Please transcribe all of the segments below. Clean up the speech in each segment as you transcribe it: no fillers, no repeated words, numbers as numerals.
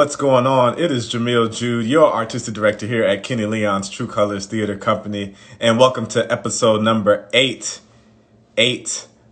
What's going on? It is Jamil Jude, your artistic director here at Kenny Leon's True Colors Theater Company, and welcome to episode number eight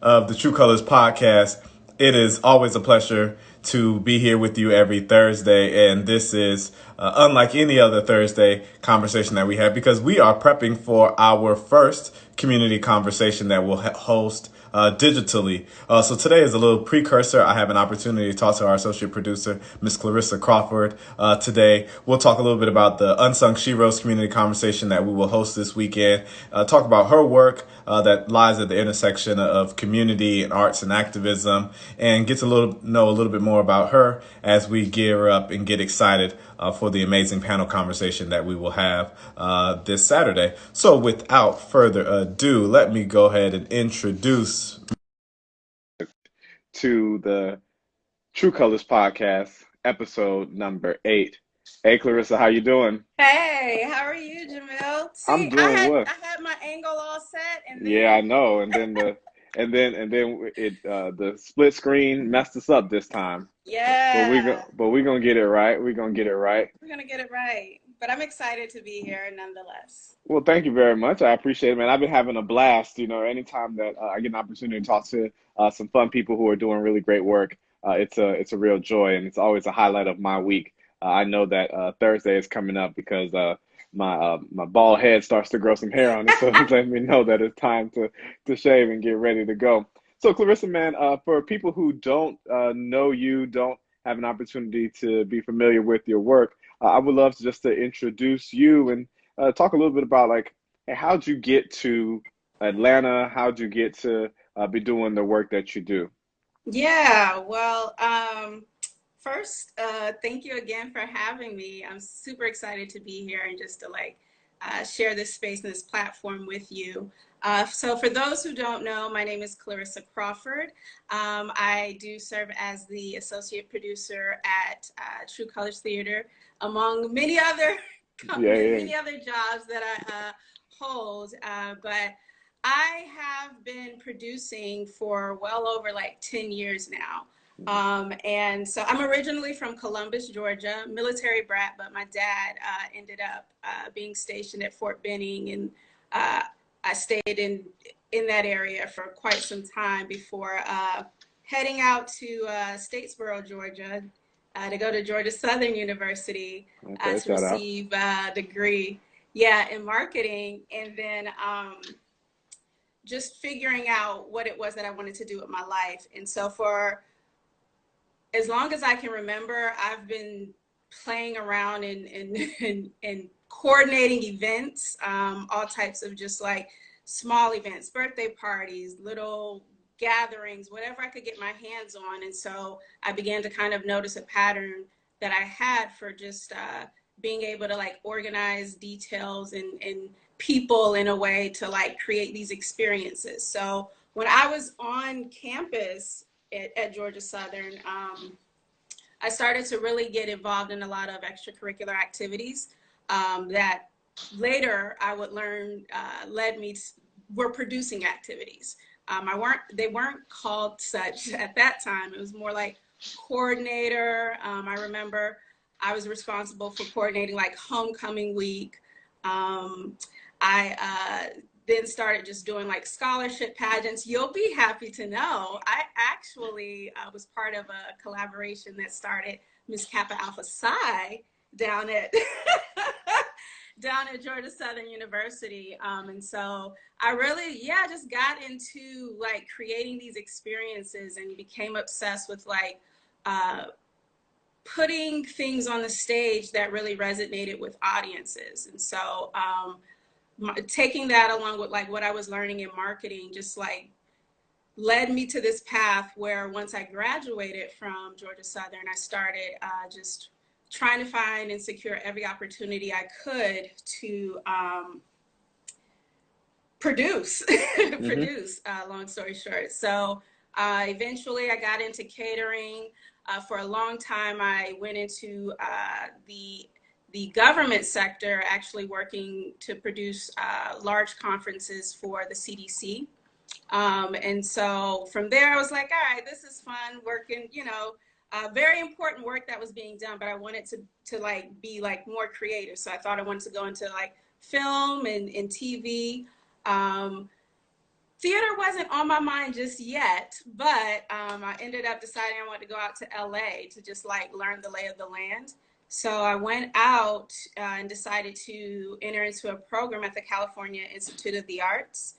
of the True Colors podcast. It is always a pleasure to be here with you every Thursday, and this is unlike any other Thursday conversation that we have because we are prepping for our first community conversation that we'll host digitally. So today is a little precursor. I have an opportunity to talk to our associate producer, Miss Clarissa Crawford. Today, we'll talk a little bit about the Unsung Sheroes community conversation that we will host this weekend. Talk about her work that lies at the intersection of community and arts and activism, and get to know a little bit more about her as we gear up and get excited for the amazing panel conversation that we will have this Saturday. So without further ado, let me go ahead and introduce to the True Colors podcast, episode number 8. Hey Clarissa, how you doing? Hey, how are you, Jamil? I'm See, doing well. I had my angle all set, and Yeah, I then know. And then the split screen messed us up this time. yeah, But we're gonna get it right. We're gonna get it right. we're gonna get it right. But I'm excited to be here nonetheless. Well, thank you very much. I appreciate it, man. I've been having a blast. Anytime that I get an opportunity to talk to some fun people who are doing really great work, it's a real joy, and it's always a highlight of my week. I know that Thursday is coming up because my bald head starts to grow some hair on it, so it's letting me know that it's time to shave and get ready to go. So, Clarissa, man, for people who don't know you, don't have an opportunity to be familiar with your work, I would love to introduce you and talk a little bit about like, hey, how'd you get to Atlanta? How'd you get to be doing the work that you do? Yeah, well, first, thank you again for having me. I'm super excited to be here and just to share this space and this platform with you. So for those who don't know, my name is Clarissa Crawford. I do serve as the associate producer at True Colors Theater, among many other Yeah, yeah. many other jobs that I hold. But I have been producing for well over like 10 years now. And so I'm originally from Columbus, Georgia, military brat, but my dad ended up being stationed at Fort Benning, and I stayed in that area for quite some time before heading out to Statesboro, Georgia, to go to Georgia Southern University Okay, to shout out. receive a degree, yeah, in marketing, and then just figuring out what it was that I wanted to do with my life. And so for as long as I can remember, I've been playing around and coordinating events, all types of just like small events, birthday parties, little gatherings, whatever I could get my hands on. And so I began to kind of notice a pattern that I had for just being able to like organize details and people in a way to like create these experiences. So when I was on campus at Georgia Southern, I started to really get involved in a lot of extracurricular activities that later I would learn led me to, were producing activities. They weren't called such at that time. It was more like coordinator. I remember I was responsible for coordinating like homecoming week. I then started just doing like scholarship pageants. You'll be happy to know I actually was part of a collaboration that started Miss Kappa Alpha Psi down at down at Georgia Southern University. And so I really, yeah, just got into like creating these experiences and became obsessed with like putting things on the stage that really resonated with audiences. And so taking that along with like what I was learning in marketing just like led me to this path where once I graduated from Georgia Southern, I started just trying to find and secure every opportunity I could to produce, Mm-hmm. long story short. So eventually I got into catering. For a long time, I went into the government sector, actually working to produce large conferences for the CDC. And so from there, I was like, all right, this is fun working, very important work that was being done, but I wanted to like be like more creative. So I thought I wanted to go into like film and TV. Theater wasn't on my mind just yet, but I ended up deciding I wanted to go out to LA to just like learn the lay of the land. So I went out and decided to enter into a program at the California Institute of the Arts,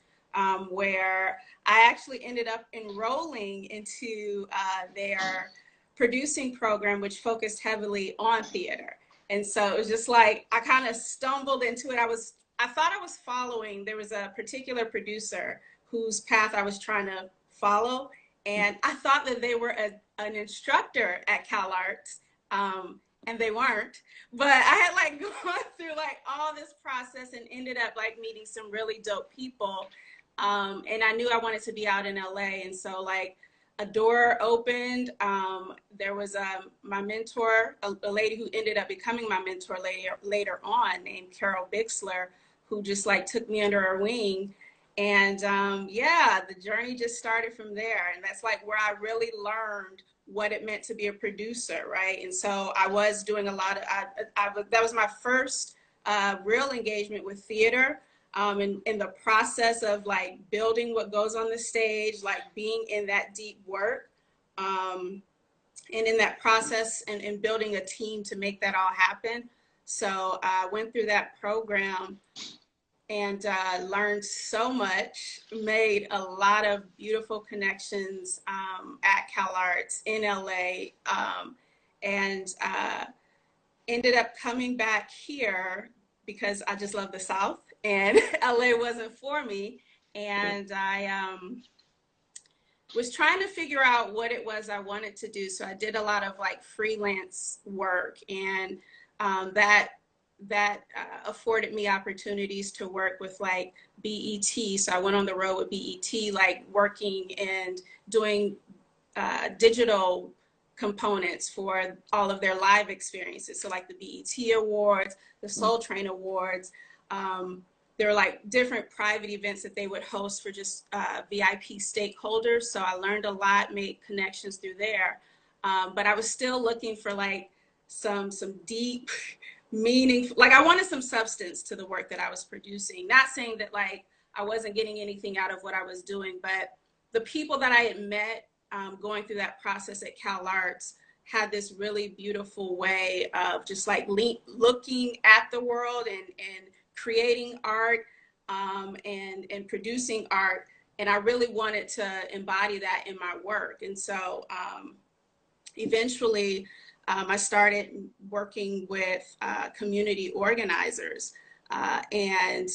where I actually ended up enrolling into their producing program, which focused heavily on theater. And so it was just like I kind of stumbled into it. I thought I was following. There was a particular producer whose path I was trying to follow. And I thought that they were an instructor at Cal Arts, and they weren't. But I had like gone through like all this process and ended up like meeting some really dope people. And I knew I wanted to be out in LA. And so like a door opened. There was my mentor, a lady who ended up becoming my mentor later on, named Carol Bixler, who just like took me under her wing. And yeah, the journey just started from there. And that's like where I really learned what it meant to be a producer, right? And so I was doing a lot of, that was my first real engagement with theater. In the process of like building what goes on the stage, like being in that deep work, and in that process and building a team to make that all happen. So I went through that program and learned so much, made a lot of beautiful connections at Cal Arts in LA, and ended up coming back here because I just love the South and LA wasn't for me. And I was trying to figure out what it was I wanted to do. So I did a lot of like freelance work, and that afforded me opportunities to work with like BET. So I went on the road with BET, like working and doing digital components for all of their live experiences. So like the BET Awards, the Soul Train Awards. There were like different private events that they would host for just VIP stakeholders. So I learned a lot, made connections through there. But I was still looking for like some deep meaning, like I wanted some substance to the work that I was producing. Not saying that like I wasn't getting anything out of what I was doing, but the people that I had met going through that process at Cal Arts had this really beautiful way of just like looking at the world and creating art and producing art. And I really wanted to embody that in my work. And so eventually I started working with community organizers. And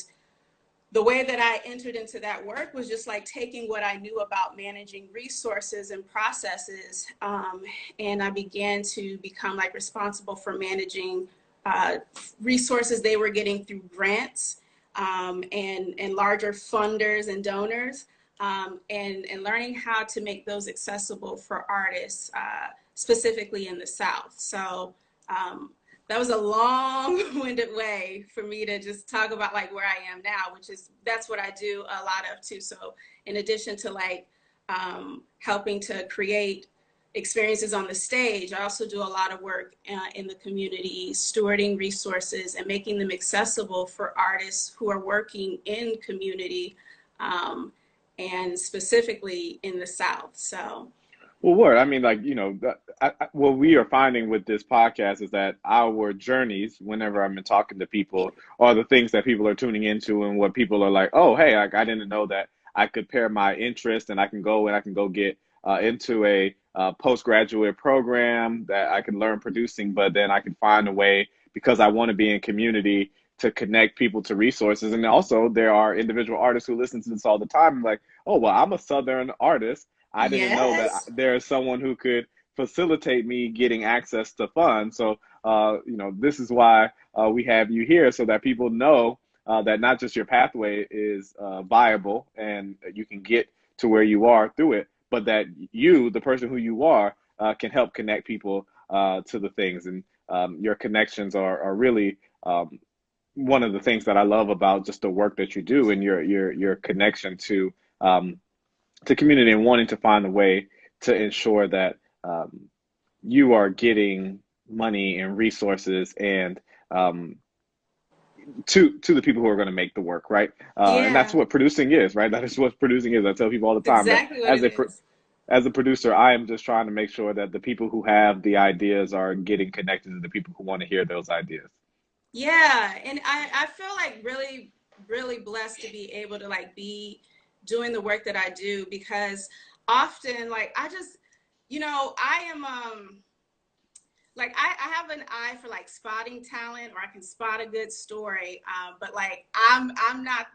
the way that I entered into that work was just like taking what I knew about managing resources and processes. And I began to become like responsible for managing resources they were getting through grants and larger funders and donors, and learning how to make those accessible for artists, specifically in the South. So that was a long-winded way for me to just talk about like where I am now, which is, that's what I do a lot of too. So in addition to like helping to create experiences on the stage, I also do a lot of work in the community, stewarding resources and making them accessible for artists who are working in community, and specifically in the South. So. Well, word. I mean, like, you know, what we are finding with this podcast is that our journeys, whenever I'm talking to people, are the things that people are tuning into, and what people are like, oh, hey, I didn't know that I could pair my interest and I can go get into a postgraduate program that I can learn producing, but then I can find a way, because I want to be in community, to connect people to resources. And also there are individual artists who listen to this all the time, like, oh, well, I'm a Southern artist. I didn't know that there is someone who could facilitate me getting access to funds. So, you know, this is why we have you here, so that people know that not just your pathway is viable and you can get to where you are through it, but that you, the person who you are, can help connect people to the things. And your connections are really one of the things that I love about just the work that you do, and your connection to community, and wanting to find a way to ensure that you are getting money and resources and to the people who are going to make the work, right? And that's Yeah, what producing is, right? That is what producing is. I tell people all the time that exactly what it is. as a producer, I am just trying to make sure that the people who have the ideas are getting connected to the people who want to hear those ideas. Yeah, and I feel like really, really blessed to be able to like be doing the work that I do because often like I just, I am like I have an eye for like spotting talent or I can spot a good story. But like I'm not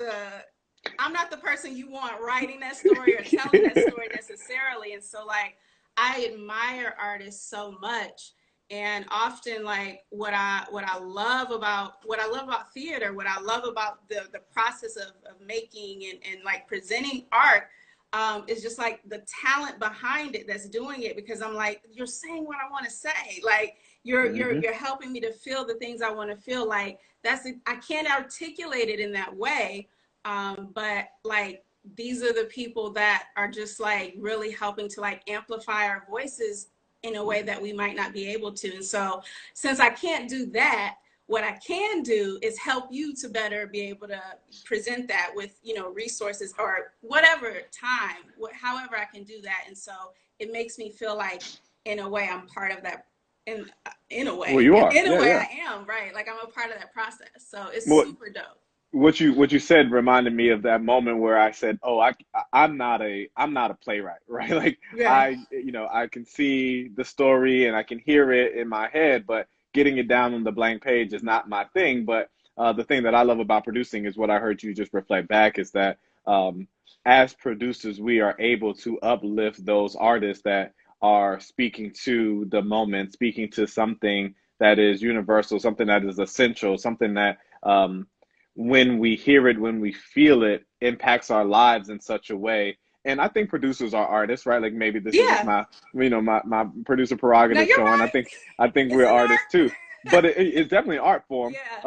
the person you want writing that story or telling that story necessarily. And so like I admire artists so much. And often like what I love about theater, what I love about the process of making and like presenting art is just like the talent behind it that's doing it because I'm like, you're saying what I want to say. Like you're helping me to feel the things I want to feel. Like I can't articulate it in that way. But like these are the people that are just like really helping to like amplify our voices in a way that we might not be able to. And so since I can't do that, what I can do is help you to better be able to present that with, resources or whatever time, however I can do that. And so it makes me feel like in a way I'm part of that in a Well, way, you are. in a Yeah, way yeah. I am, right? Like I'm a part of that process. So it's Well, super dope. what you said reminded me of that moment where I said, "Oh, I'm not a playwright, right? Like Yeah. I can see the story and I can hear it in my head, but getting it down on the blank page is not my thing." But the thing that I love about producing is what I heard you just reflect back is that as producers, we are able to uplift those artists that are speaking to the moment, speaking to something that is universal, something that is essential, something that when we hear it, when we feel it, impacts our lives in such a way. And I think producers are artists, right? Like maybe this is just Yeah. my, my producer No, prerogative you're showing. right. I think It's we're an artists too, art. but it's definitely an art form. Yeah.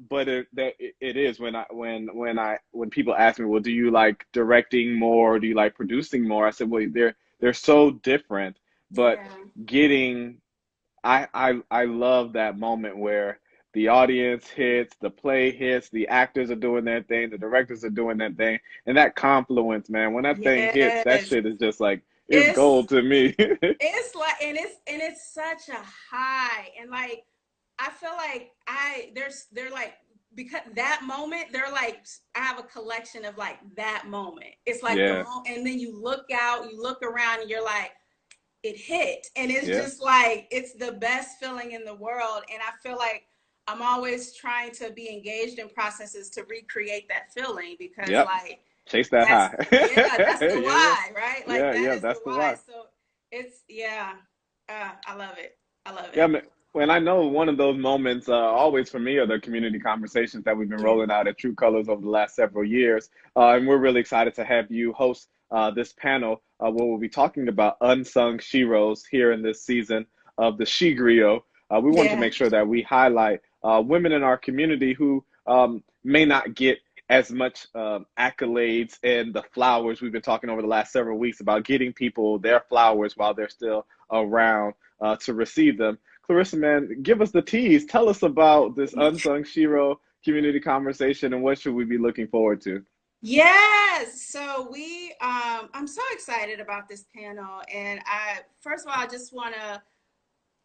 But it is when people ask me, well, do you like directing more, or do you like producing more? I said, well, they're so different, but Yeah. getting I love that moment where the audience hits, the play hits, the actors are doing their thing, the directors are doing their thing, and that confluence, man, when that thing hits, that Yes. shit is just like it's It's gold to me. it's like and it's such a high and like I feel like they're like because that moment they're like I have a collection of like that moment. It's like the Yeah, moment and then you look out, you look around and you're like it hit and it's yeah, just like it's the best feeling in the world and I feel like I'm always trying to be engaged in processes to recreate that feeling because yep. like Chase that that's high. yeah that's the Yeah, yeah, why right like yeah, that yeah. is the That's the why why. so it's yeah I love it I love Yeah, it man. When I know one of those moments, always for me, are the community conversations that we've been yeah rolling out at True Colors over the last several years. And we're really excited to have you host this panel where we'll be talking about unsung sheroes here in this season of the She Griot. We wanted to yeah make sure that we highlight women in our community who may not get as much accolades and the flowers. We've been talking over the last several weeks about getting people their flowers while they're still around to receive them. Clarissa, man, give us the tease. Tell us about this Unsung Shero community conversation and what should we be looking forward to? yes so we I'm so excited about this panel and I first of all I just want to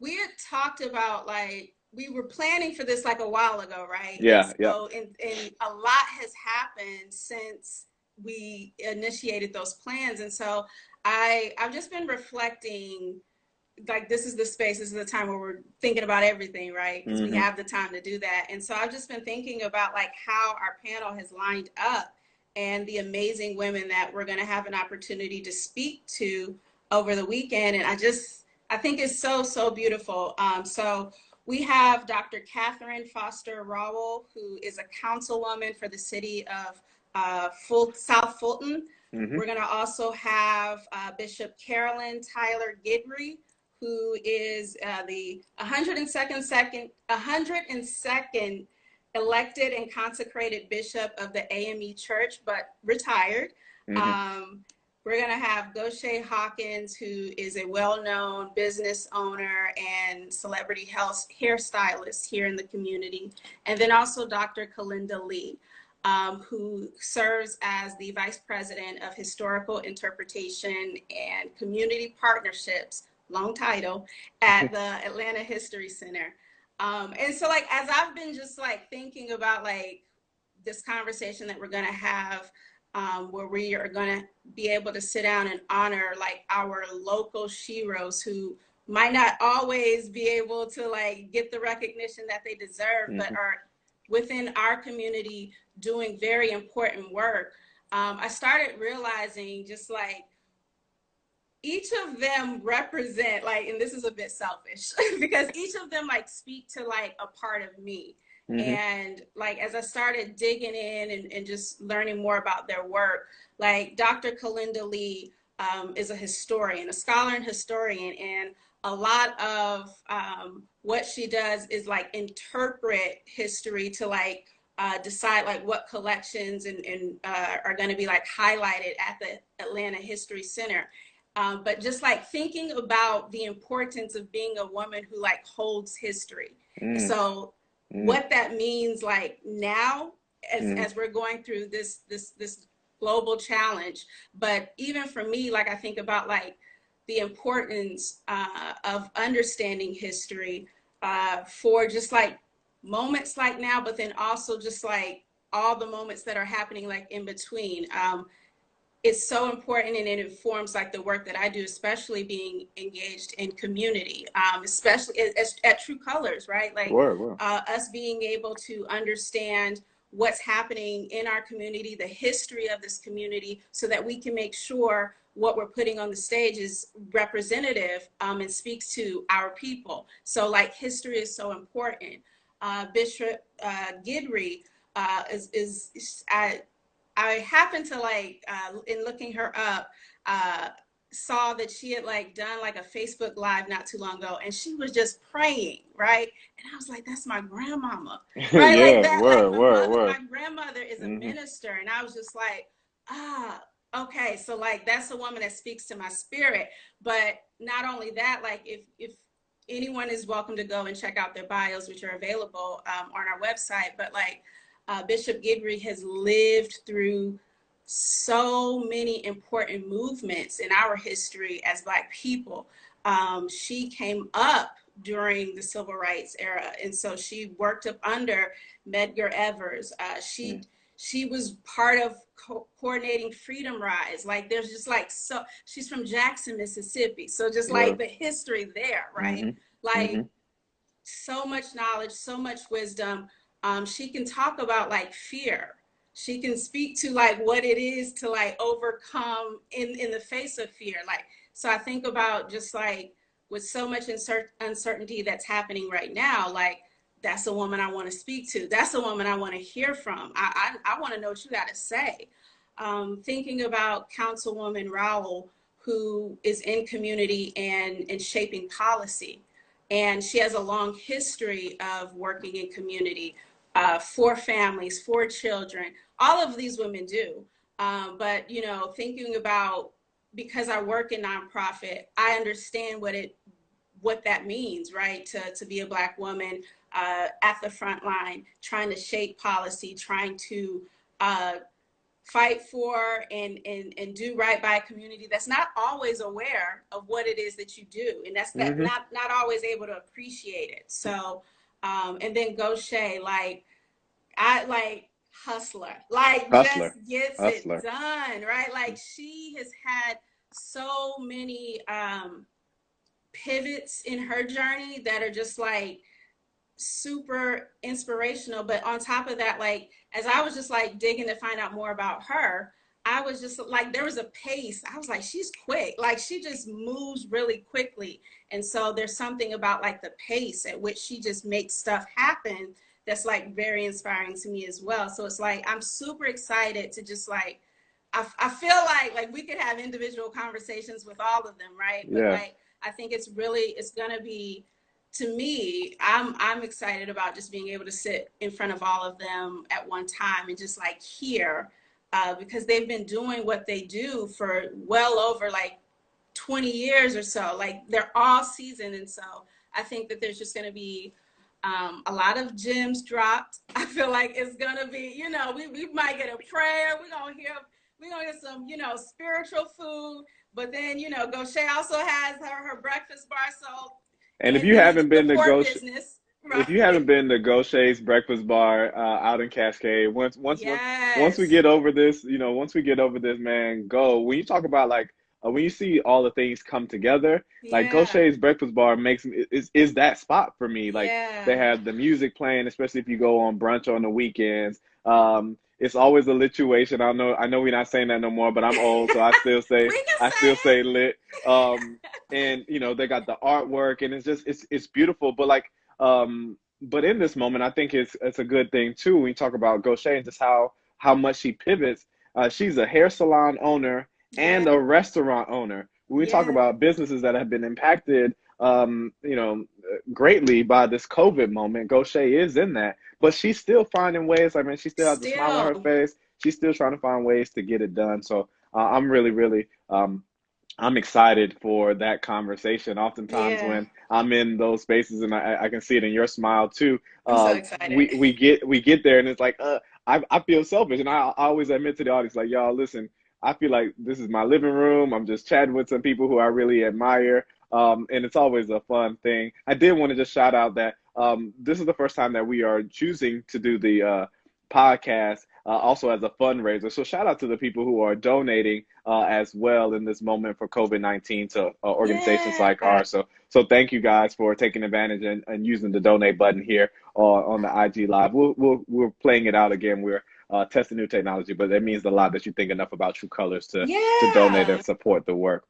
we had talked about like we were planning for this like a while ago, right? And Yeah, yeah. so and a lot has happened since we initiated those plans. And so I've just been reflecting like this is the space, this is the time where we're thinking about everything, right? Because we Hmm. have the time to do that. And so I've just been thinking about like how our panel has lined up and the amazing women that we're going to have an opportunity to speak to over the weekend. And I think it's so, so beautiful. So we have Dr. Catherine Foster Rowell, who is a councilwoman for the city of South Fulton. Hmm. We're going to also have Bishop Carolyn Tyler Gidry, who is the 102nd elected and consecrated bishop of the AME Church, but retired. Hmm. Um, we're going to have Goshe Hawkins, who is a well-known business owner and celebrity health hairstylist here in the community. And then also Dr. Kulinda Lee, who serves as the Vice President of Historical Interpretation and Community Partnerships, long title, at the Atlanta History Center. And so like, as I've been just like thinking about like this conversation that we're going to have, where we are going to be able to sit down and honor like our local sheroes who might not always be able to like get the recognition that they deserve, but are within our community doing very important work. I started realizing just like each of them represent like, and this is a bit selfish because each of them like speak to like a part of me. And like, as I started digging in and just learning more about their work, like Dr. Kulinda Lee is a historian, a scholar and historian. And a lot of what she does is like interpret history to like decide like what collections and are going to be like highlighted at the Atlanta History Center. But just like thinking about the importance of being a woman who like holds history. So what that means like now as we're going through this global challenge, but even for me, like I think about like the importance of understanding history for just like moments like now, but then also just like all the moments that are happening like in between. It's so important, and it informs like the work that I do, especially being engaged in community, especially at True Colors, right? Like us being able to understand what's happening in our community, the history of this community, so that we can make sure what we're putting on the stage is representative and speaks to our people. So like history is so important. Bishop Gidry I happened to like, in looking her up, saw that she had like done like a Facebook Live not too long ago, and she was just praying, right? And I was like, that's my grandmama, right? Like that, my grandmother is a minister, and I was just like, okay, so like that's a woman that speaks to my spirit. But not only that, like if anyone is welcome to go and check out their bios, which are available on our website, but like Bishop Gidry has lived through so many important movements in our history as Black people. She came up during the Civil Rights era, and so she worked up under Medgar Evers. She was part of coordinating Freedom Rise. Like there's just like, so she's from Jackson, Mississippi. So just like the history there, right? Like so much knowledge, so much wisdom. She can talk about like fear. She can speak to like what it is to like overcome in the face of fear. Like, so I think about just like with so much uncertainty that's happening right now, like that's a woman I want to speak to. That's a woman I want to hear from. I want to know what you got to say. Thinking about Councilwoman Rowell, who is in community and shaping policy. And she has a long history of working in community for families, for children. All of these women do. But, you know, thinking about, because I work in nonprofit, I understand what that means, right? To be a Black woman at the front line, trying to shape policy, trying to fight for and do right by a community that's not always aware of what it is that you do. And that's not always able to appreciate it. So, and then Goshe, like, hustler, just gets it done, right? Like she has had so many pivots in her journey that are just like super inspirational. But on top of that, like as I was just like digging to find out more about her, I was just like, there was a pace. I was like, she's quick. Like she just moves really quickly. And so there's something about like the pace at which she just makes stuff happen that's like very inspiring to me as well. So it's like, I'm super excited to just like, I feel like we could have individual conversations with all of them, right? But like, I think it's gonna be, to me, I'm excited about just being able to sit in front of all of them at one time and just like hear because they've been doing what they do for well over like 20 years or so. Like they're all seasoned. And so I think that there's just going to be a lot of gems dropped. I feel like it's going to be, you know, we might get a prayer. We're going to get some, you know, spiritual food. But then, you know, Goshay also has her breakfast bar. So, and if you haven't been to business, right? if you haven't been to Goshay's Breakfast Bar out in Cascade, once we get over this, you know, once we get over this, man, go. When you talk about like when you see all the things come together, like Goshay's Breakfast Bar is that spot for me. Like they have the music playing, especially if you go on brunch on the weekends. It's always a lituation. I know we're not saying that no more, but I'm old, so I still say lit. And you know, they got the artwork, and it's beautiful. But like, but in this moment, I think it's a good thing too. When you talk about Goshay and just how much she pivots. She's a hair salon owner and a restaurant owner. When we talk about businesses that have been impacted, you know, greatly by this COVID moment, Goshay is in that. But she's still finding ways. I mean, she still has a smile on her face. She's still trying to find ways to get it done. So I'm really, I'm excited for that conversation. Oftentimes when I'm in those spaces, and I can see it in your smile too. I'm so excited. We get there, and it's like I feel selfish, and I always admit to the audience, like, y'all, listen, I feel like this is my living room. I'm just chatting with some people who I really admire. And it's always a fun thing. I did want to just shout out that this is the first time that we are choosing to do the podcast also as a fundraiser. So shout out to the people who are donating as well in this moment for COVID-19 to organizations like ours. So thank you guys for taking advantage and using the donate button here on the IG Live. We're playing it out again. We're testing new technology, but it means a lot that you think enough about True Colors to donate and support the work.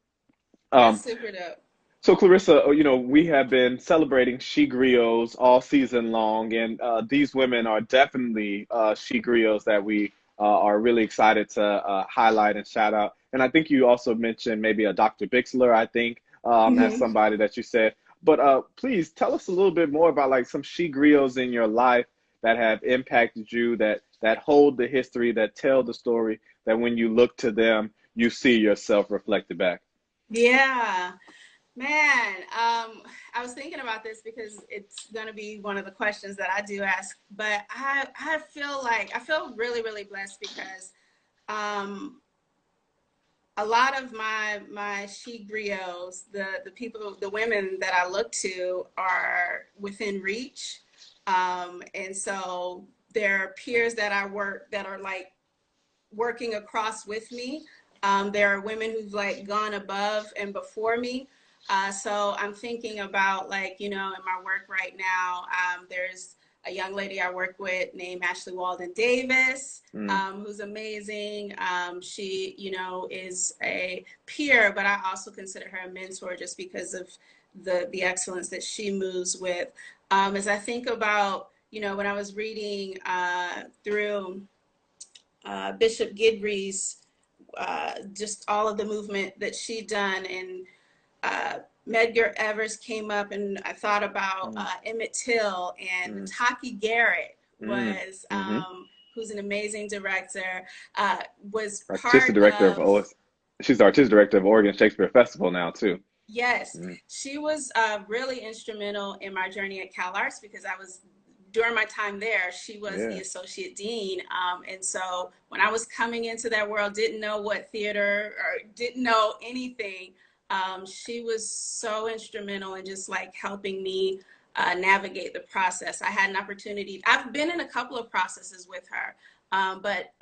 That's super dope. So Clarissa, you know, we have been celebrating she griots all season long, and these women are definitely she griots that we are really excited to highlight and shout out. And I think you also mentioned maybe a Dr. Bixler, I think, as somebody that you said. But please tell us a little bit more about like some she griots in your life that have impacted you, that hold the history, that tell the story, that when you look to them, you see yourself reflected back. Yeah. Man, I was thinking about this because it's going to be one of the questions that I do ask, but I feel really, really blessed because a lot of my she griots, the people, the women that I look to are within reach. And so there are peers that are like working across with me. There are women who've like gone above and before me. So I'm thinking about like, you know, in my work right now, there's a young lady I work with named Ashley Walden Davis, who's amazing. She, you know, is a peer, but I also consider her a mentor just because of the excellence that she moves with. As I think about, you know, when I was reading through Bishop Guidry's just all of the movement that she done, and Medgar Evers came up, and I thought about Emmett Till, and Taki Garrett was who's an amazing director, was artistic director of she's the artistic director of Oregon Shakespeare Festival now too. Yes, she was really instrumental in my journey at Cal Arts because during my time there, she was the associate dean. And so when I was coming into that world, didn't know what theater or didn't know anything, she was so instrumental in just like helping me navigate the process. I had an opportunity. I've been in a couple of processes with her, but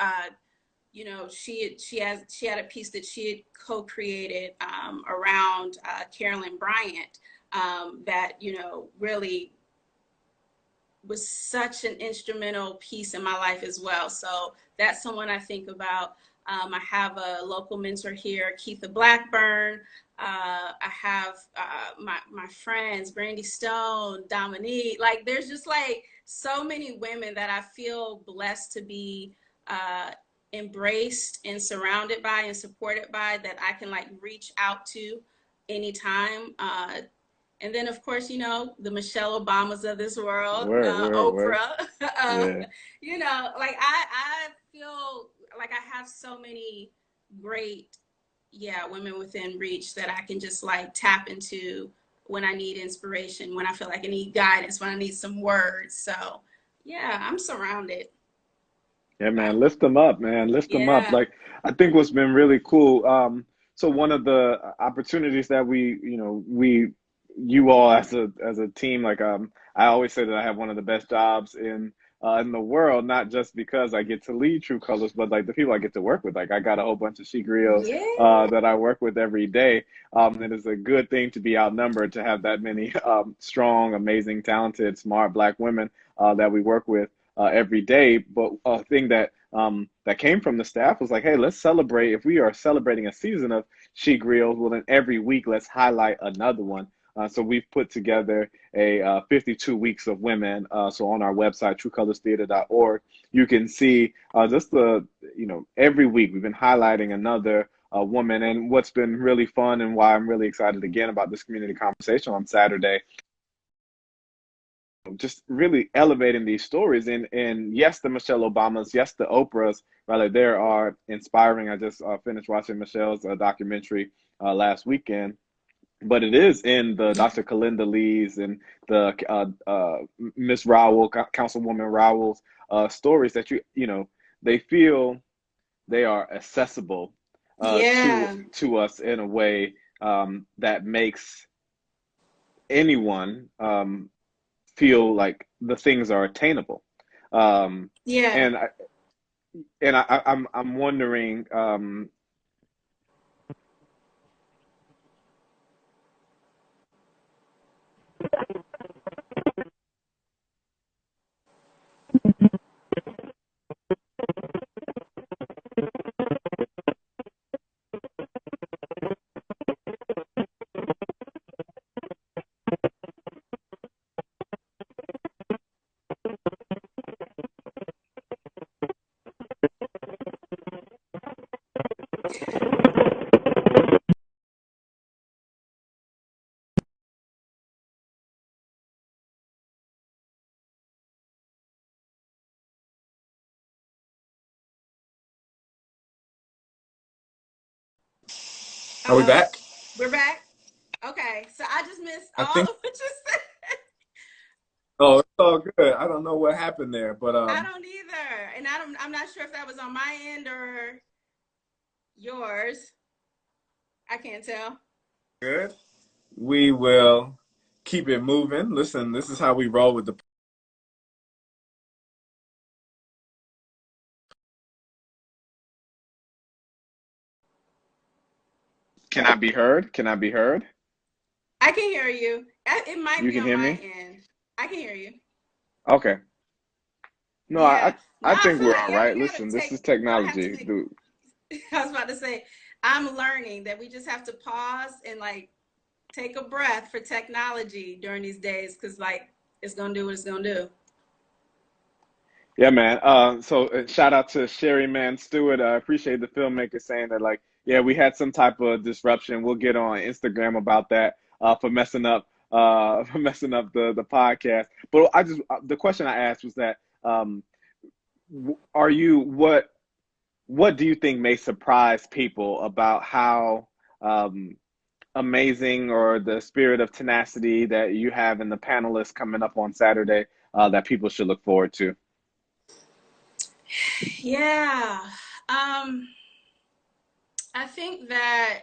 you know, she had a piece that she had co-created around Carolyn Bryant that, you know, really was such an instrumental piece in my life as well. So that's someone I think about. I have a local mentor here, Keitha Blackburn. I have my friends, Brandy Stone, Dominique. Like there's just like so many women that I feel blessed to be embraced and surrounded by and supported by, that I can like reach out to anytime. And then, of course, you know, the Michelle Obamas of this world, Oprah, you know, like I feel like I have so many great, women within reach that I can just like tap into when I need inspiration, when I feel like I need guidance, when I need some words. So yeah, I'm surrounded. Yeah, man, lift them up, man. Lift them up. Yeah. Like, I think what's been really cool. So one of the opportunities that you all as a team, like, I always say that I have one of the best jobs in the world, not just because I get to lead True Colors, but like the people I get to work with. Like, I got a whole bunch of she-griots Yeah. that I work with every day. It is a good thing to be outnumbered, to have that many strong, amazing, talented, smart Black women that we work with every day. But a thing that came from the staff was like, hey, let's celebrate. If we are celebrating a season of She Grills, well, then every week let's highlight another one. So we've put together a 52 weeks of women. So on our website, truecolorstheater.org, you can see just every week we've been highlighting another woman. And what's been really fun, and why I'm really excited again about this community conversation on Saturday, just really elevating these stories. And yes, the Michelle Obamas, yes, the Oprahs, rather, there are inspiring. I just finished watching Michelle's documentary last weekend, but it is in the Dr. Kulinda Lee's and the Miss Rowell, Councilwoman Rowell's stories that they feel they are accessible Yeah. to us in a way that makes anyone feel like the things are attainable. Yeah. And I'm wondering. Are we Uh-oh. back? We're back. Okay. So I just missed I all think. of what you said. Oh, it's all good. I don't know what happened there, but I don't either. And I'm not sure if that was on my end or yours. I can't tell. good. We will keep it moving. Listen, this is how we roll with the. Can I be heard? Can I be heard? I can hear you. It might You be can on hear my me? end. I can hear you. Okay. No, Yeah. No, I I think feel we're like, all yeah, we right. gotta Listen, this is take, we're gonna have to technology, take, dude. I was about to say, I'm learning that we just have to pause and like take a breath for technology during these days, because like it's gonna do what it's gonna do. Yeah, man. Shout out to Sherry Man Stewart. I appreciate the filmmaker saying that, like, yeah, we had some type of disruption. We'll get on Instagram about that for messing up for messing up the podcast. But the question I asked was that are you what do you think may surprise people about how amazing, or the spirit of tenacity that you have in the panelists coming up on Saturday that people should look forward to? Yeah. Um, I think that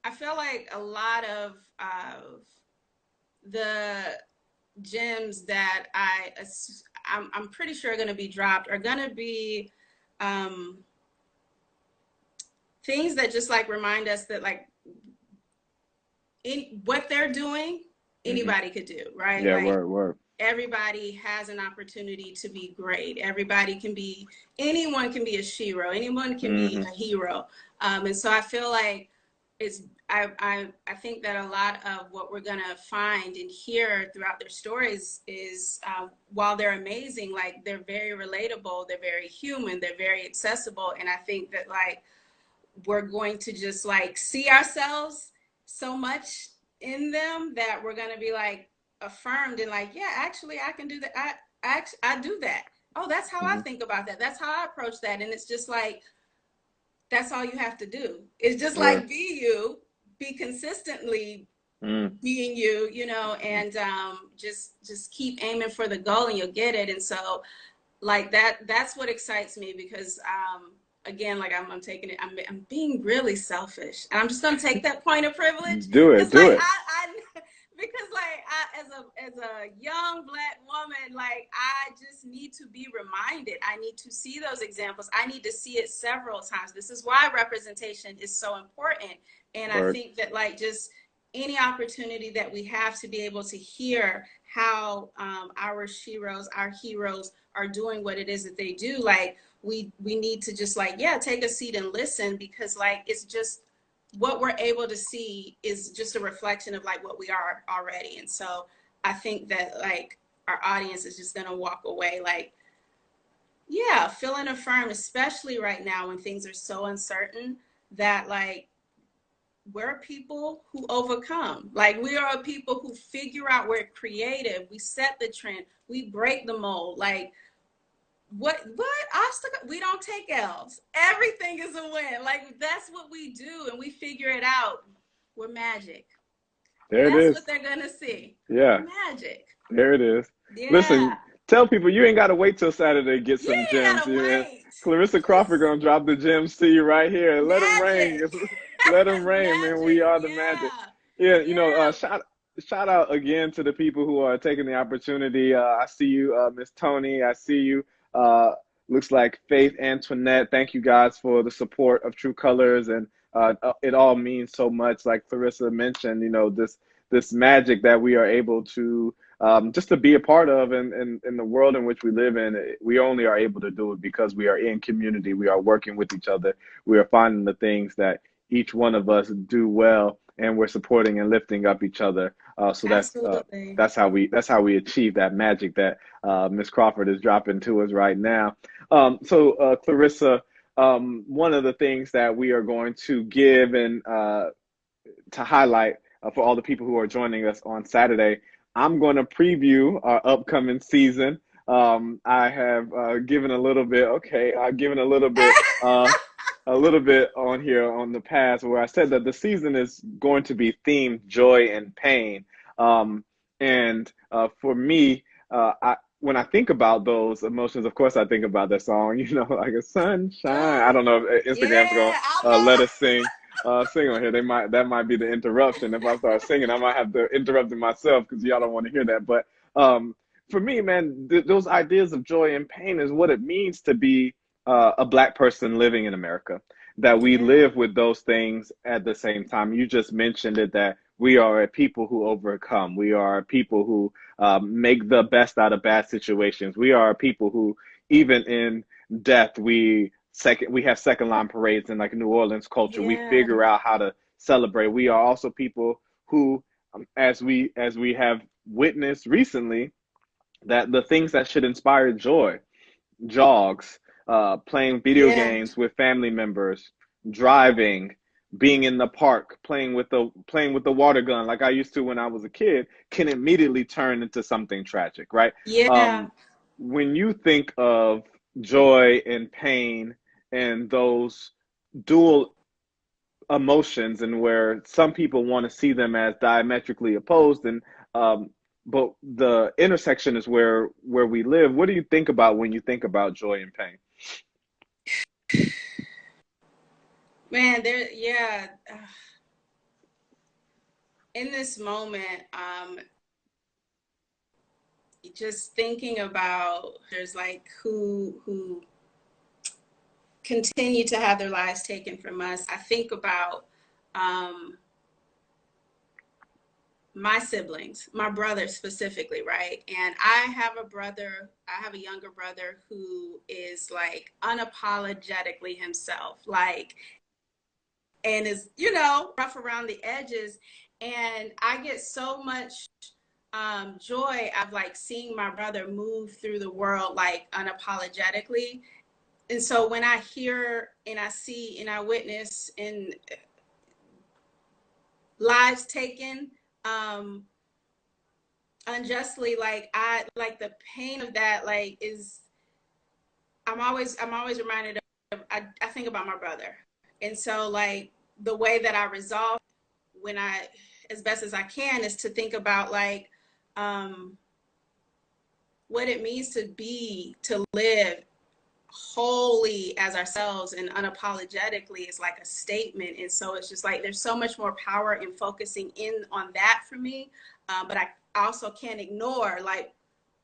I feel like a lot of the gems that I'm pretty sure are going to be dropped are going to be um, things that just like remind us that like what they're doing, Hmm. anybody could do, right? Yeah, Like word. everybody has an opportunity to be great. Everybody can be, anyone can be a shero, anyone can be Hmm. a hero. And so I feel like I think that a lot of what we're gonna find and hear throughout their stories is while they're amazing, like they're very relatable, they're very human, they're very accessible. And I think that like we're going to just like see ourselves so much in them that we're going to be like affirmed and like, yeah, actually I can do that. I do that. oh, that's how I think about that. That's how I approach that. And it's just like, that's all you have to do. It's just like be you, be consistently being you, you know, and just keep aiming for the goal and you'll get it. And so like that's what excites me because again, like I'm taking it, I'm being really selfish, and I'm just gonna take that point of privilege. Do it, It's do like it. I because like as a young Black woman, like I just need to be reminded. I need to see those examples. I need to see it several times. This is why representation is so important. And I think that like just any opportunity that we have to be able to hear how our sheroes, our heroes are doing what it is that they do, like we need to just like, yeah, take a seat and listen, because like it's just what we're able to see is just a reflection of like what we are already. And so I think that like our audience is just going to walk away like, yeah, feeling affirmed, especially right now when things are so uncertain, that like we're a people who overcome. Like we are a people who figure out, we're creative, we set the trend, we break the mold. Like what obstacle, we don't take L's. Everything is a win. Like that's what we do, and we figure it out. We're magic. There it That's is. what they're gonna see. Yeah. We're magic. There it is. Yeah. Listen, tell people you ain't got to wait till Saturday to get You some ain't gems. gotta wait. Clarissa Crawford gonna drop the gems to you right here. Let them rain. Magic. Let them rain, man. We Magic. are the magic. Yeah, you know, Yeah. shout out again to the people who are taking the opportunity. I see you, Miss Tony. I see you. Uh, looks like Faith Antoinette. Thank you guys for the support of True Colors, and it all means so much. Like Clarissa mentioned, you know, this magic that we are able to just to be a part of in the world in which we live in. We only are able to do it because we are in community. We are working with each other. We are finding the things that each one of us do well, and we're supporting and lifting up each other. So that's how we achieve that magic that Miss Crawford is dropping to us right now. So Clarissa, one of the things that we are going to give and to highlight for all the people who are joining us on Saturday, I'm going to preview our upcoming season. I have given a little bit. Okay, I've given a little bit on here on the past where I said that the season is going to be themed joy and pain. And for me, when I think about those emotions, of course, I think about that song, you know, like a sunshine. I don't know if Instagram's gonna let us sing on here. That might be the interruption. If I start singing, I might have to interrupt it myself because y'all don't want to hear that. But for me, man, those ideas of joy and pain is what it means to be a Black person living in America. That we live with those things at the same time. You just mentioned it, that we are a people who overcome. We are a people who make the best out of bad situations. We are a people who, even in death, we have second line parades in like New Orleans culture. We figure out how to celebrate. We are also people who, as we have witnessed recently, that the things that should inspire joy, jogs, playing video games with family members, driving, being in the park, playing with the water gun like I used to when I was a kid, can immediately turn into something tragic, right? When you think of joy and pain and those dual emotions, and where some people want to see them as diametrically opposed, and but the intersection is where we live. What do you think about when you think about joy and pain? Man, in this moment, just thinking about there's like who continue to have their lives taken from us. I think about my siblings, my brother specifically, right? And I have a younger brother who is like unapologetically himself, like, and is, you know, rough around the edges. And I get so much joy of like seeing my brother move through the world like unapologetically. And so when I hear and I see and I witness in lives taken unjustly, like the pain of that like is I'm always reminded of, I think about my brother. And so like the way that I resolve when I, as best as I can, is to think about like what it means to live wholly as ourselves and unapologetically is like a statement. And so it's just like there's so much more power in focusing in on that for me. But I also can't ignore like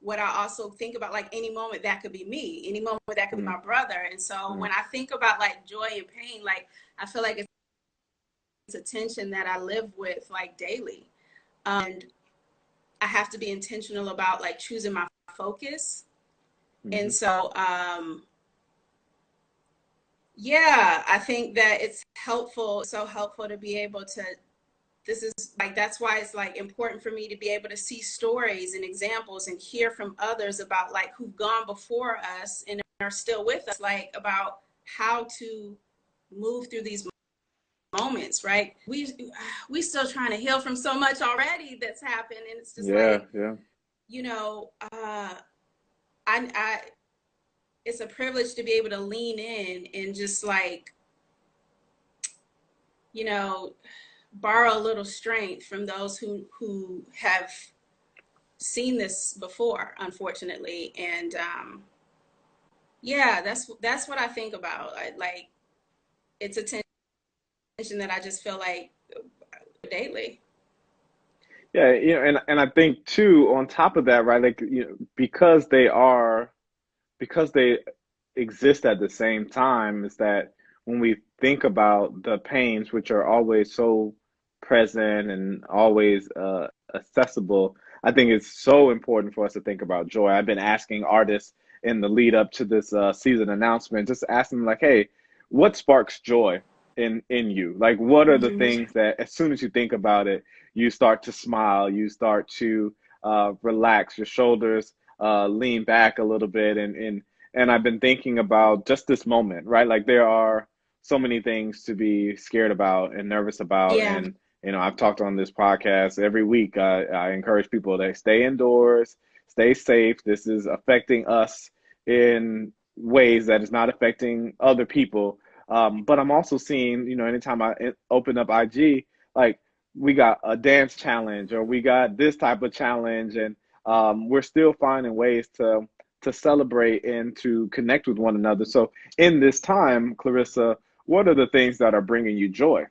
what I also think about, like any moment that could be me, any moment that could be my brother. And so when I think about like joy and pain, like I feel like it's a tension that I live with like daily. And I have to be intentional about like choosing my focus. And so yeah, I think that it's helpful, so helpful to be able to, this is like, that's why it's like important for me to be able to see stories and examples and hear from others about like who've gone before us and are still with us, like about how to move through these moments, right? We still trying to heal from so much already that's happened. And it's just you know, I it's a privilege to be able to lean in and just like, you know, borrow a little strength from those who have seen this before, unfortunately. And yeah, that's what I think about. Like it's a tension that I just feel like daily. Yeah, you know, and I think too, on top of that, right, like, you know, because they exist at the same time, is that when we think about the pains, which are always so present and always accessible, I think it's so important for us to think about joy. I've been asking artists in the lead up to this season announcement, just asking them like, hey, what sparks joy in you? Like, what are the things that as soon as you think about it, you start to smile, you start to relax, your shoulders lean back a little bit, and I've been thinking about just this moment, right? Like there are so many things to be scared about and nervous about. Yeah. And, you know, I've talked on this podcast every week. I encourage people to stay indoors, stay safe. This is affecting us in ways that is not affecting other people. But I'm also seeing, you know, anytime I open up IG, like we got a dance challenge or we got this type of challenge. And we're still finding ways to celebrate and to connect with one another. So in this time, Clarissa, what are the things that are bringing you joy?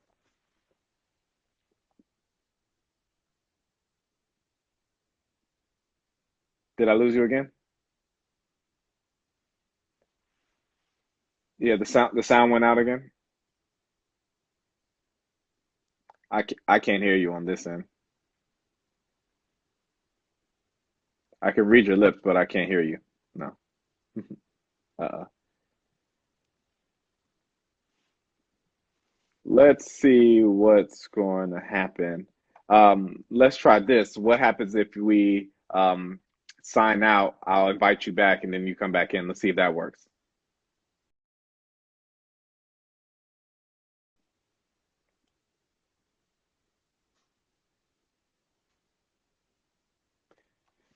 Did I lose you again? Yeah, the sound went out again. I can't hear you on this end. I can read your lips, but I can't hear you. No. Uh-uh. Let's see what's going to happen. Let's try this. What happens if we sign out? I'll invite you back and then you come back in. Let's see if that works.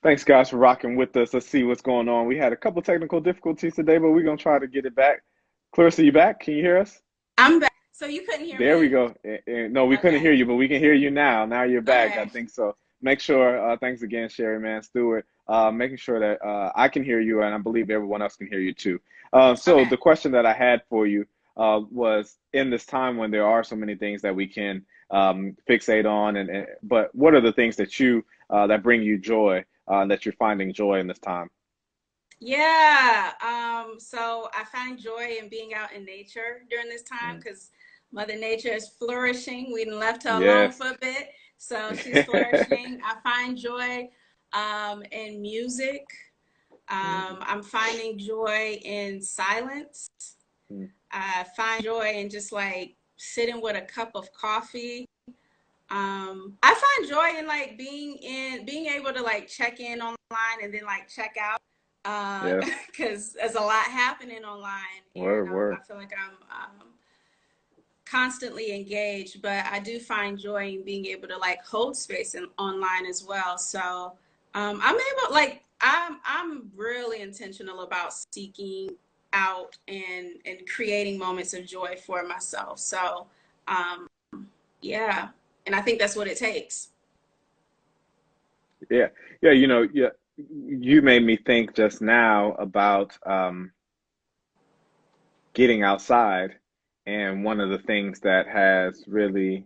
Thanks, guys, for rocking with us. Let's see what's going on. We had a couple technical difficulties today, but we're going to try to get it back. Clarissa, you back? Can you hear us? I'm back. So you couldn't hear There we me? go. No, we couldn't Okay. hear you, but we can hear you now. Now you're back. I Okay. think so. Make sure, thanks again, Sherry, man, Stewart, making sure that I can hear you and I believe everyone else can hear you too. So Okay. the question that I had for you was in this time when there are so many things that we can fixate on, but what are the things that that bring you joy, that you're finding joy in this time? Yeah. So I find joy in being out in nature during this time Mm. because Mother Nature is flourishing. We done left her alone Yes. for a bit. So she's flourishing. I find joy in music. Mhm. I'm finding joy in silence. Mm. I find joy in just like sitting with a cup of coffee. I find joy in like being able to like check in online and then like check out Yes. because there's a lot happening online and Word, word. I feel like I'm constantly engaged, but I do find joy in being able to like hold space online as well. So I'm able, like I'm really intentional about seeking out and creating moments of joy for myself. So, yeah, and I think that's what it takes. Yeah, yeah, yeah. You made me think just now about getting outside, and one of the things that has really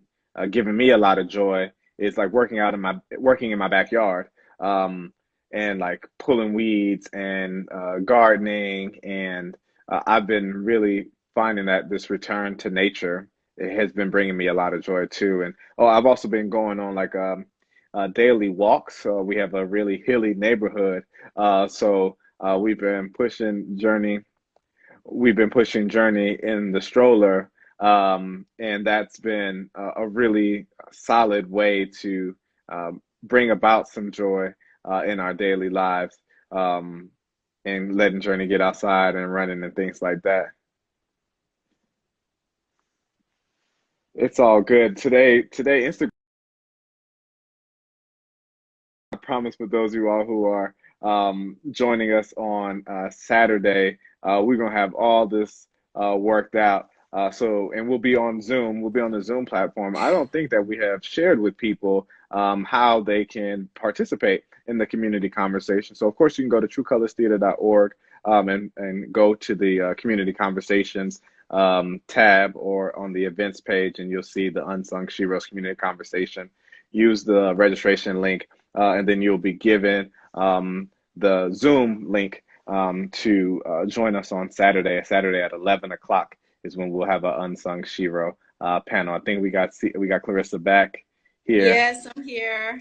given me a lot of joy is like working in my backyard, um, and like pulling weeds and gardening, and I've been really finding that this return to nature, it has been bringing me a lot of joy too. And oh, I've also been going on like daily walks. So we have a really hilly neighborhood, so we've been pushing Journey in the stroller, and that's been a really solid way to bring about some joy in our daily lives, um, and letting Journey get outside and running and things like that. It's all good. Today, Instagram, I promise for those of you all who are joining us on Saturday, we're gonna have all this worked out. And we'll be on Zoom. We'll be on the Zoom platform. I don't think that we have shared with people how they can participate in the community conversation. So of course you can go to truecolorstheater.org, and go to the community conversations tab, or on the events page, and you'll see the Unsung Sheroes community conversation. Use the registration link, and then you'll be given the Zoom link to join us on Saturday. Saturday at 11 o'clock is when we'll have an Unsung Shero panel. I think we got Clarissa back here. Yes, I'm here.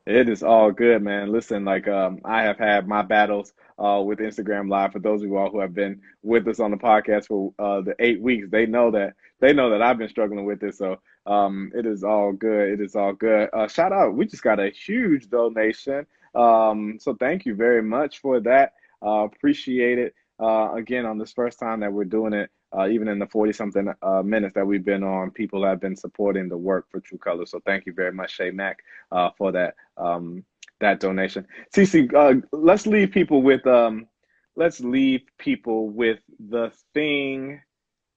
It is all good, man. Listen, like I have had my battles with Instagram Live. For those of you all who have been with us on the podcast for the 8 weeks, they know that I've been struggling with this. So it is all good. It is all good. Shout out! We just got a huge donation. So thank you very much for that. Appreciate it. Again, on this first time that we're doing it, even in the 40 something minutes that we've been on, people have been supporting the work for True Colors. So thank you very much, Shay Mack, for that donation. Cece, let's leave people with the thing.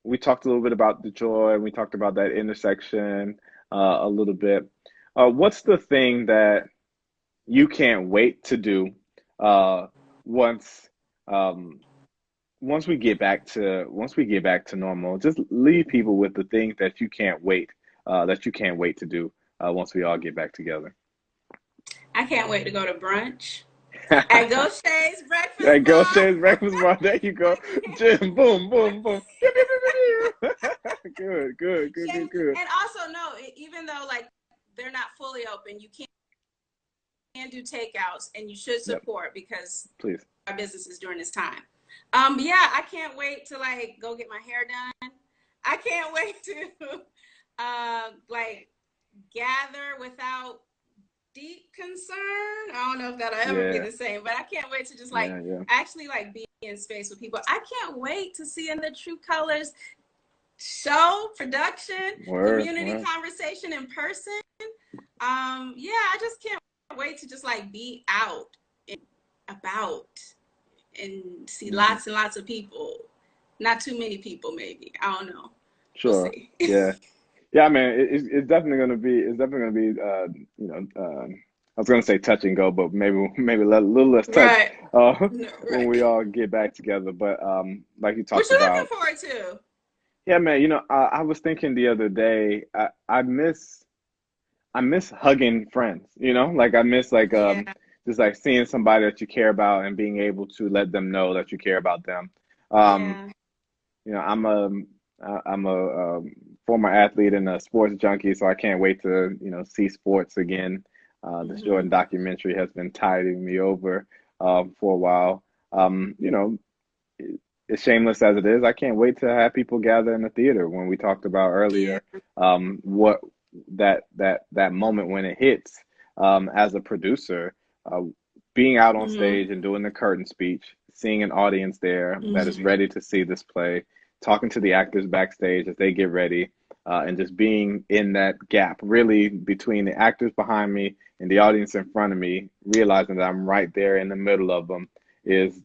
We talked a little bit about the joy. We talked about that intersection a little bit. What's the thing that you can't wait to do once we get back to normal? Just leave people with the things that you can't wait to do once we all get back together. I can't wait to go to brunch at Ghost Shay's Breakfast Bar. At Ghost Shay's Breakfast Bar. There you go. Jim, boom, boom, boom. Good. And also, no, even though like they're not fully open, you can do takeouts, and you should support, because please, our businesses during this time. Yeah, I can't wait to like go get my hair done. I can't wait to like gather without deep concern. I don't know if that'll ever be the same, but I can't wait to just like actually like be in space with people. I can't wait to see in the True Colors show, production, community conversation in person. Yeah, I just can't wait to just like be out and about and see lots and lots of people. Not too many people, maybe. I don't know. Sure. We'll see. Yeah, I mean, it's definitely gonna be I was gonna say touch and go, but maybe a little less touch when we all get back together. But like you talked about, what you looking forward to? Yeah, man. I was thinking the other day, I miss hugging friends. Like I miss like just like seeing somebody that you care about and being able to let them know that you care about them. I'm a former athlete and a sports junkie, so I can't wait to see sports again. This Jordan documentary has been tiding me over for a while. As shameless as it is, I can't wait to have people gather in the theater. When we talked about earlier, what that moment when it hits, as a producer, being out on stage and doing the curtain speech, seeing an audience there that is ready to see this play, talking to the actors backstage as they get ready, and just being in that gap, really between the actors behind me and the audience in front of me, realizing that I'm right there in the middle of them, is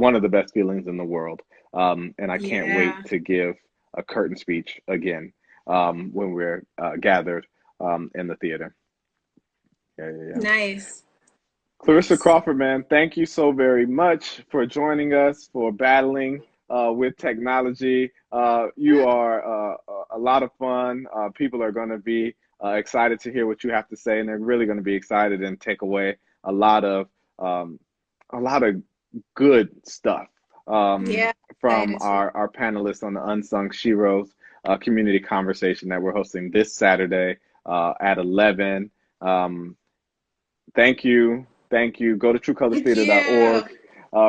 one of the best feelings in the world. And I can't wait Yeah. to give a curtain speech again when we're gathered in the theater. Yeah. Nice. Clarissa Nice. Crawford, man, thank you so very much for joining us, for battling with technology. You are a lot of fun. People are going to be excited to hear what you have to say, and they're really going to be excited and take away a lot of um, a lot of good stuff Yeah. from Excited too. our panelists on the Unsung Sheroes community conversation that we're hosting this Saturday at 11. Um, Thank you. Thank you. Go to Thank you. truecolorstheater.org,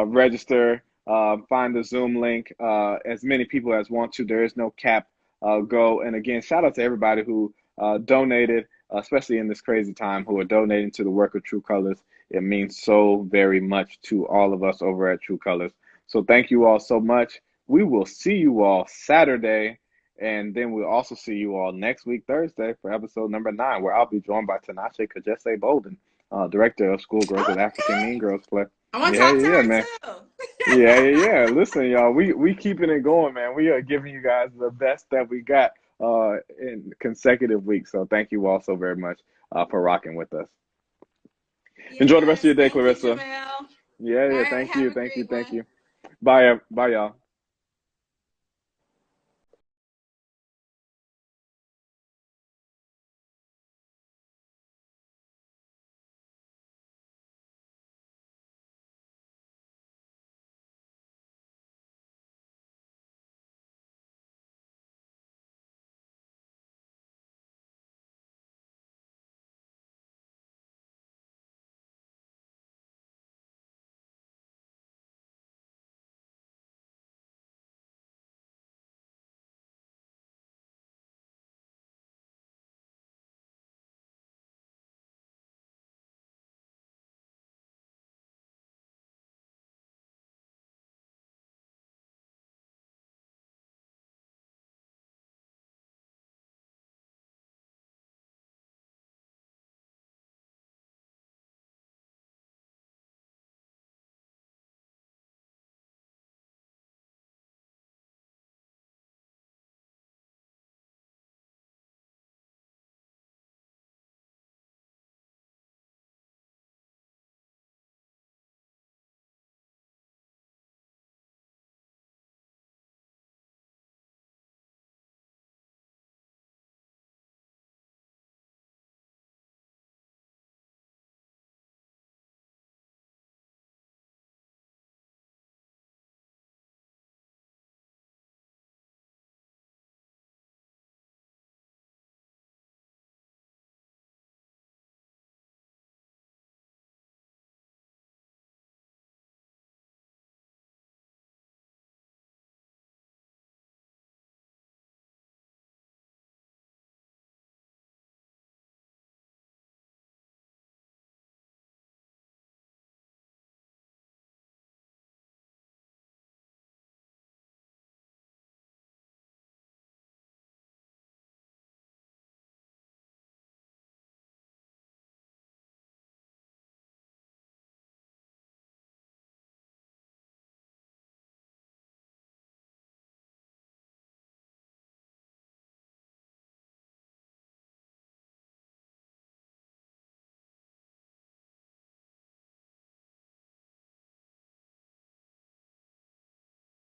register, find the Zoom link. As many people as want to, there is no cap. Go. And again, shout out to everybody who donated, especially in this crazy time, who are donating to the work of True Colors. It means so very much to all of us over at True Colors. So thank you all so much. We will see you all Saturday. And then we'll also see you all next week, Thursday, for episode number 9, where I'll be joined by Tinashe Kajese Bolden, Director of Schoolgirls at African Okay. Mean Girls Club. I want to talk to her Man. too. Listen, y'all, we keeping it going, man. We are giving you guys the best that we got in consecutive weeks. So thank you all so very much for rocking with us. Enjoy the rest of Yes. your day, Thank you, Clarissa. Jamil. All Yeah. right. Thank Have you. a great Thank one. you. Bye, y'all.